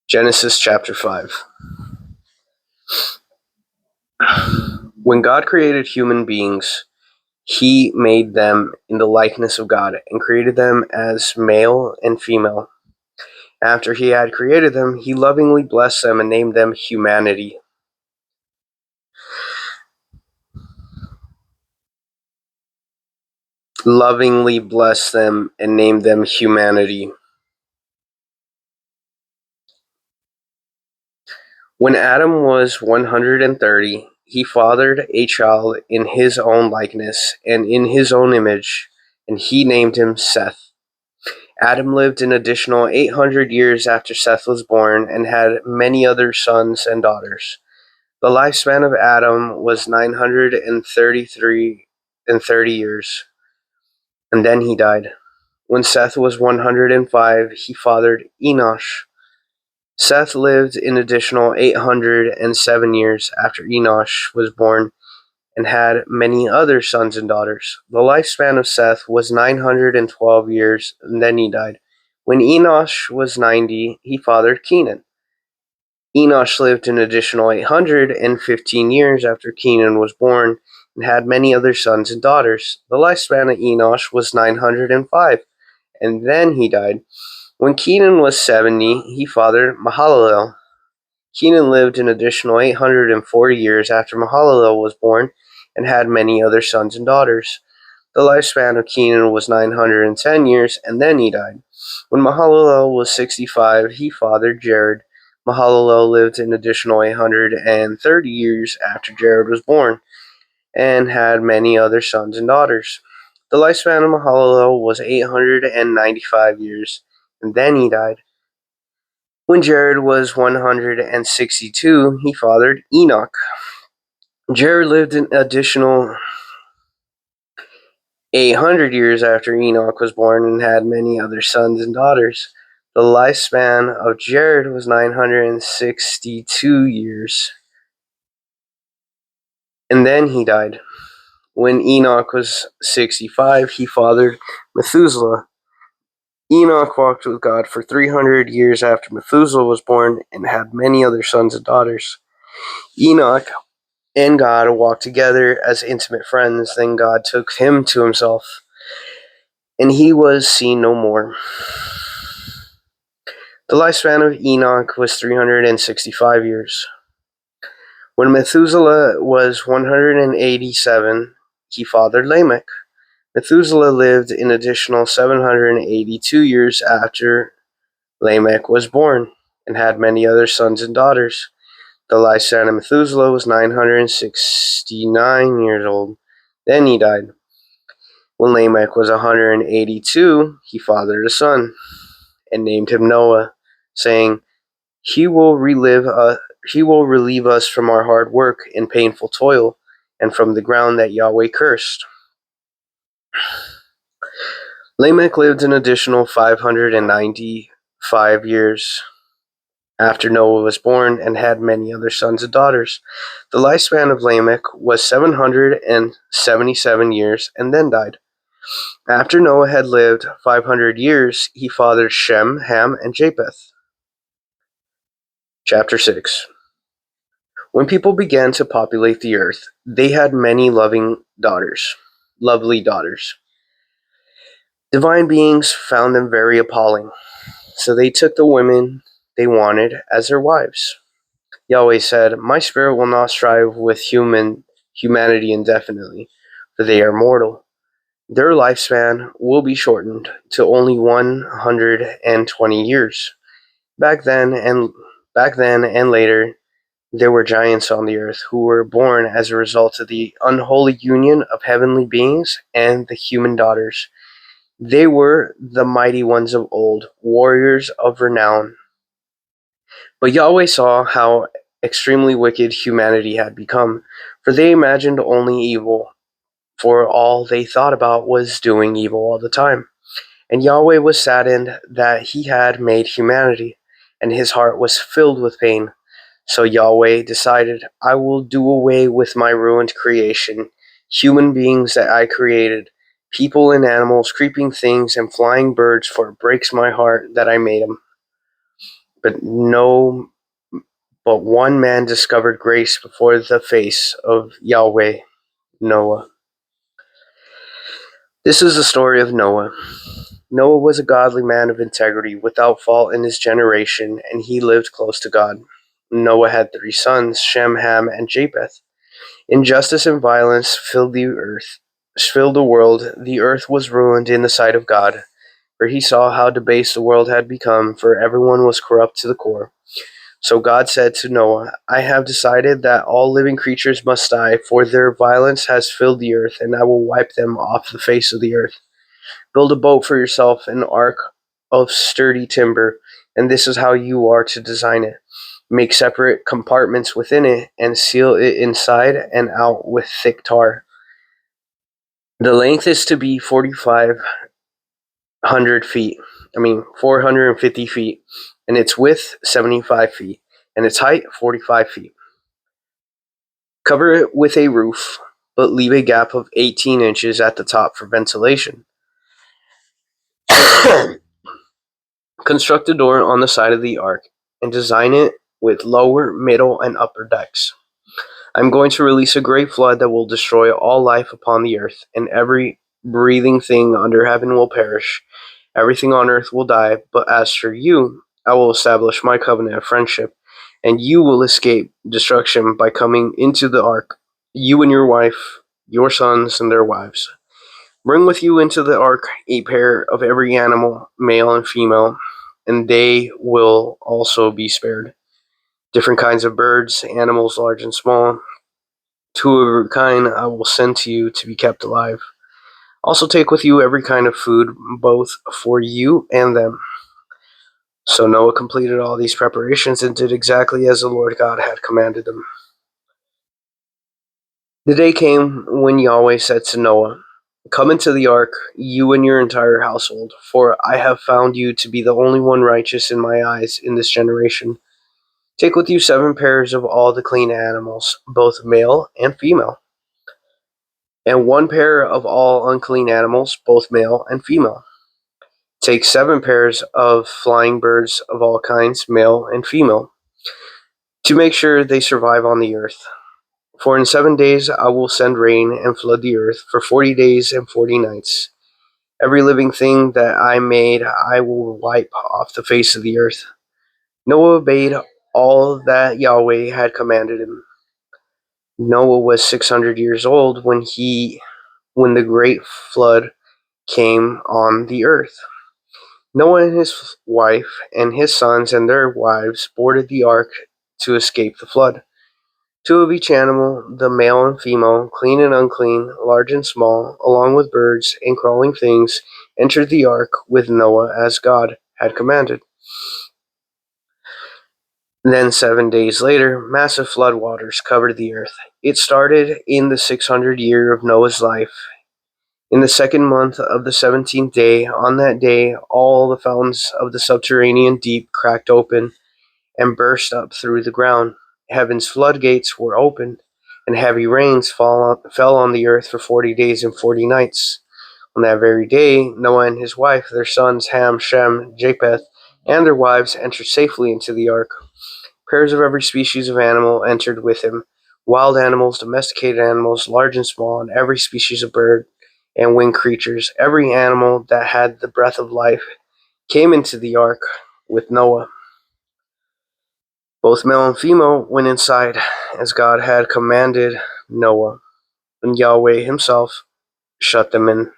Genesis chapter 5. When God created human beings, he made them in the likeness of God and created them as male and female. After he had created them, he lovingly blessed them and named them humanity. Lovingly blessed them and named them humanity. When Adam was 130, he fathered a child in his own likeness and in his own image, and he named him Seth. Adam lived an additional 800 years after Seth was born and had many other sons and daughters. The lifespan of Adam was 933 and 30 years, and then he died. When Seth was 105, he fathered Enosh. Seth lived an additional 807 years after Enosh was born and had many other sons and daughters. The lifespan of Seth was 912 years, and then he died. When Enosh was 90, he fathered Kenan. Enosh lived an additional 815 years after Kenan was born and had many other sons and daughters. The lifespan of Enosh was 905, and then he died. When Kenan was 70, he fathered Mahalalel. Kenan lived an additional 840 years after Mahalalel was born and had many other sons and daughters. The lifespan of Kenan was 910 years, and then he died. When Mahalalel was 65, he fathered Jared. Mahalalel lived an additional 830 years after Jared was born and had many other sons and daughters. The lifespan of Mahalalel was 895 years, and then he died. When Jared was 162, he fathered Enoch. Jared lived an additional 800 years after Enoch was born and had many other sons and daughters. The lifespan of Jared was 962 years, and then he died. When Enoch was 65, he fathered Methuselah. Enoch walked with God for 300 years after Methuselah was born and had many other sons and daughters. Enoch and God walked together as intimate friends. Then God took him to himself, and he was seen no more. The lifespan of Enoch was 365 years. When Methuselah was 187, he fathered Lamech. Methuselah lived an additional 782 years after Lamech was born and had many other sons and daughters. The lifespan of Methuselah was 969 years old. Then he died. When Lamech was 182, he fathered a son and named him Noah, saying, He will relieve us from our hard work and painful toil, and from the ground that Yahweh cursed. Lamech lived an additional 595 years after Noah was born and had many other sons and daughters. The lifespan of Lamech was 777 years and then died. After Noah had lived 500 years, he fathered Shem, Ham, and Japheth. Chapter 6. When people began to populate the earth, they had many lovely daughters. Divine beings found them very appalling, so they took the women they wanted as their wives. Yahweh said, My spirit will not strive with humanity indefinitely, for they are mortal. Their lifespan will be shortened to only 120 years. Back then and later, there were giants on the earth who were born as a result of the unholy union of heavenly beings and the human daughters. They were the mighty ones of old, warriors of renown. But Yahweh saw how extremely wicked humanity had become, for they imagined only evil, for all they thought about was doing evil all the time. And Yahweh was saddened that he had made humanity, and his heart was filled with pain. So Yahweh decided, I will do away with my ruined creation, human beings that I created, people and animals, creeping things, and flying birds, for it breaks my heart that I made them. But one man discovered grace before the face of Yahweh, Noah. This is the story of Noah. Noah was a godly man of integrity, without fault in his generation, and he lived close to God. Noah had 3 sons, Shem, Ham, and Japheth. Injustice and violence filled the world. The earth was ruined in the sight of God, for he saw how debased the world had become, for everyone was corrupt to the core. So God said to Noah, I have decided that all living creatures must die, for their violence has filled the earth, and I will wipe them off the face of the earth. Build a boat for yourself, an ark of sturdy timber, and this is how you are to design it. Make separate compartments within it, and seal it inside and out with thick tar. The length is to be 450 feet, and its width 75 feet, and its height 45 feet. Cover it with a roof, but leave a gap of 18 inches at the top for ventilation. Construct a door on the side of the ark and design it with lower, middle, and upper decks. I'm going to release a great flood that will destroy all life upon the earth, and every breathing thing under heaven will perish. Everything on earth will die, but as for you, I will establish my covenant of friendship, and you will escape destruction by coming into the ark, you and your wife, your sons, and their wives. Bring with you into the ark a pair of every animal, male and female, and they will also be spared. Different kinds of birds, animals large and small, 2 of every kind I will send to you to be kept alive. Also take with you every kind of food, both for you and them. So Noah completed all these preparations and did exactly as the Lord God had commanded him. The day came when Yahweh said to Noah, Come into the ark, you and your entire household, for I have found you to be the only one righteous in my eyes in this generation. Take with you 7 pairs of all the clean animals, both male and female, and 1 pair of all unclean animals, both male and female. Take 7 pairs of flying birds of all kinds, male and female, to make sure they survive on the earth. For in 7 days I will send rain and flood the earth for 40 days and 40 nights. Every living thing that I made I will wipe off the face of the earth. Noah obeyed all that Yahweh had commanded him. Noah was 600 years old when the great flood came on the earth. Noah and his wife and his sons and their wives boarded the ark to escape the flood. 2 of each animal, the male and female, clean and unclean, large and small, along with birds and crawling things, entered the ark with Noah as God had commanded. Then 7 days later, massive flood waters covered the earth. It started in the 600th year of Noah's life. In the 2nd month of the 17th day, on that day, all the fountains of the subterranean deep cracked open and burst up through the ground. Heaven's floodgates were opened, and heavy rains fell on the earth for 40 days and 40 nights. On that very day, Noah and his wife, their sons Ham, Shem, Japheth, and their wives entered safely into the ark. Pairs of every species of animal entered with him, wild animals, domesticated animals, large and small, and every species of bird and winged creatures. Every animal that had the breath of life came into the ark with Noah. Both male and female went inside, as God had commanded Noah, and Yahweh himself shut them in.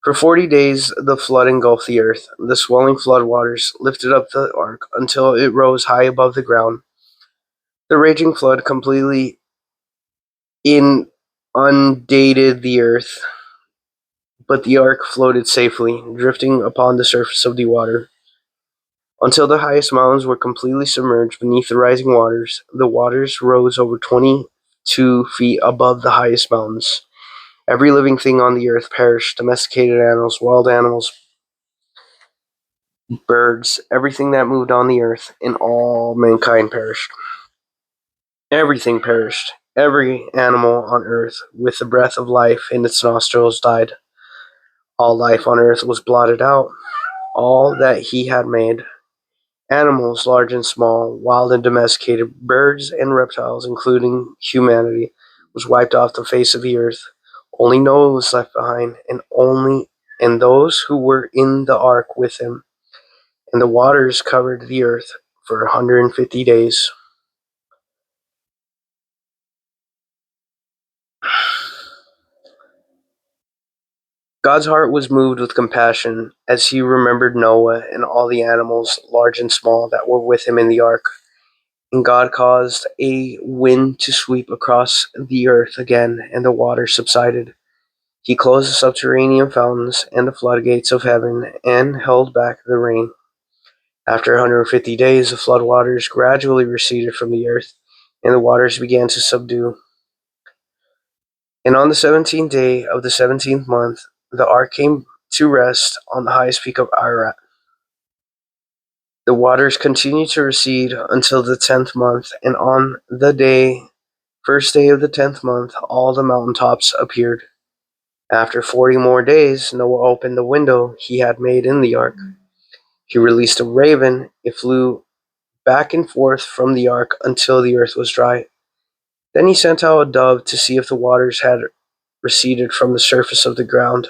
For 40 days the flood engulfed the earth. The swelling flood waters lifted up the ark until it rose high above the ground. The raging flood completely inundated the earth, but the ark floated safely, drifting upon the surface of the water. Until the highest mountains were completely submerged beneath the rising waters, the waters rose over 22 feet above the highest mountains. Every living thing on the earth perished, domesticated animals, wild animals, birds, everything that moved on the earth, and all mankind perished. Everything perished. Every animal on earth with the breath of life in its nostrils died. All life on earth was blotted out, all that he had made. Animals, large and small, wild and domesticated, birds and reptiles, including humanity, was wiped off the face of the earth. Only Noah was left behind, and those who were in the ark with him. And the waters covered the earth for 150 days. God's heart was moved with compassion as he remembered Noah and all the animals, large and small, that were with him in the ark. And God caused a wind to sweep across the earth again, and the water subsided. He closed the subterranean fountains and the floodgates of heaven and held back the rain. After 150 days, the floodwaters gradually receded from the earth, and the waters began to subdue. And on the 17th day of the 17th month, the ark came to rest on the highest peak of Ararat. The waters continued to recede until the 10th month, and on the first day of the 10th month, all the mountain tops appeared. After 40 more days, Noah opened the window he had made in the ark. He released a raven. It flew back and forth from the ark until the earth was dry. Then he sent out a dove to see if the waters had receded from the surface of the ground.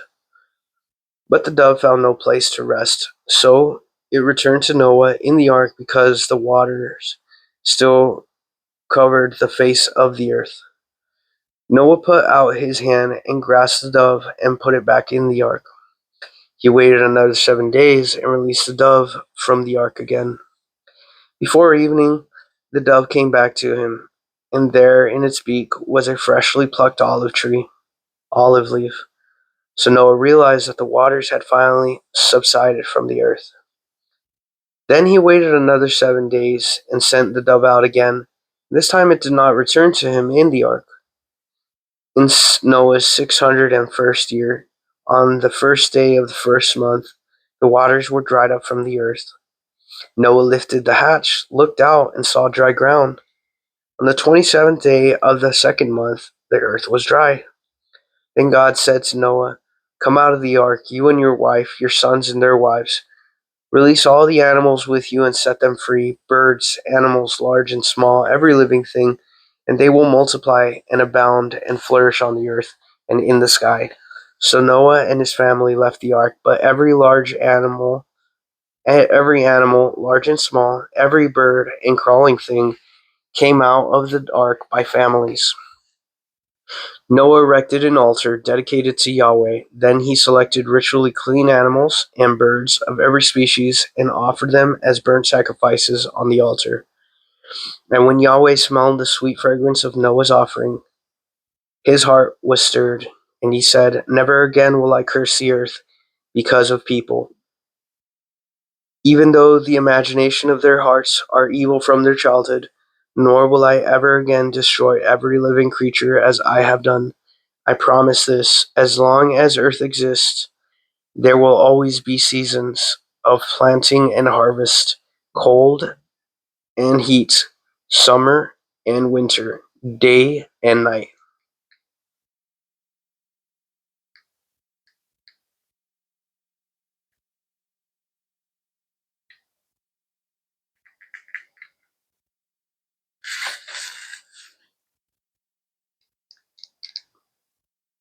But the dove found no place to rest, so it returned to Noah in the ark because the waters still covered the face of the earth. Noah put out his hand and grasped the dove and put it back in the ark. He waited another 7 days and released the dove from the ark again. Before evening, the dove came back to him, and there in its beak was a freshly plucked olive leaf. So Noah realized that the waters had finally subsided from the earth. Then he waited another 7 days and sent the dove out again. This time it did not return to him in the ark. In Noah's 601st year, on the first day of the first month, the waters were dried up from the earth. Noah lifted the hatch, looked out, and saw dry ground. On the 27th day of the second month, the earth was dry. Then God said to Noah, "Come out of the ark, you and your wife, your sons and their wives. Release all the animals with you and set them free, birds, animals large and small, every living thing, and they will multiply and abound and flourish on the earth and in the sky." So Noah and his family left the ark, but every animal, large and small, every bird and crawling thing came out of the ark by families. Noah erected an altar dedicated to Yahweh. Then he selected ritually clean animals and birds of every species and offered them as burnt sacrifices on the altar. And when Yahweh smelled the sweet fragrance of Noah's offering, his heart was stirred, and he said, "Never again will I curse the earth because of people, even though the imagination of their hearts are evil from their childhood, nor will I ever again destroy every living creature as I have done. I promise this, as long as earth exists, there will always be seasons of planting and harvest, cold and heat, summer and winter, day and night."